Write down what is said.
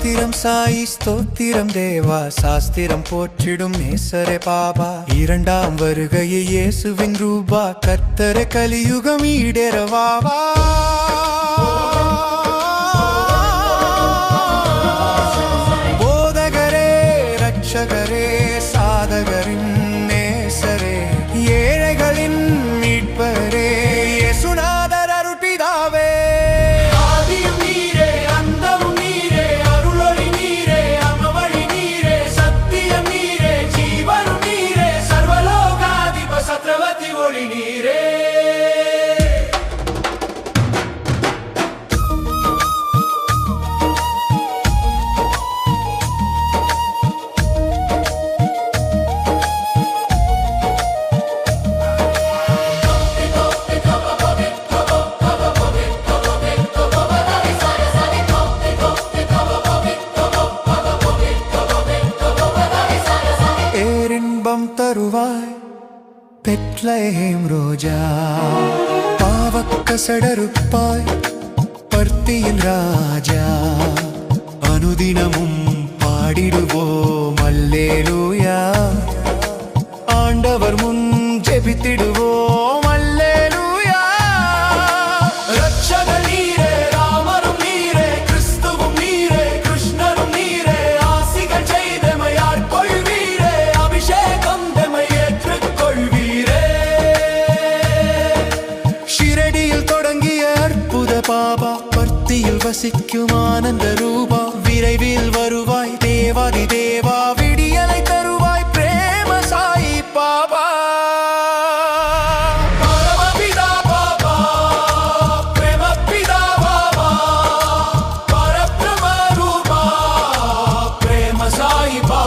ஸ்தோத்திரம் சாயி ஸ்தோத்திரம் தேவா சாஸ்திரம் போற்றிடும் நேசரே பாபா இரண்டாம் வருகையை இயேசுவின் ரூபா கர்த்தரே கலியுகம் ஈடேறவாவா போதகரே ரட்சகரே சாதகரின் நேசரே ஏழைகளின் மீட்பரே இயேசுநாதர் அருட்பிதாவே தருவாய் பெத்லஹேம் ரோஜா பாவக்கசடருப்பாய் பர்த்தியின் ராஜா அனுதினமும் பாடிடுவோம் அல்லேலூயா ஆண்டவர் முன் ஜெபித்திடுவோம் அல்லேலூயா ரட்சகர் நீரே ராமரும் நீரே கிறிஸ்துவும் நீரே கிருஷ்ணரும் நீரே ஆசிகள் செய்தமையார் கொள்வீரே அபிஷேகம் பாபா பர்த்தியில் வசிக்கும் ஆனந்த ரூபா விரைவில் வருவாய் தேவாதி தேவா விடியலை தருவாய் பிரேம சாயி பாபா பரமபிதா பாபா பிரேமபிதா பாபா பரபிரம ரூபா பிரேம சாயி பாபா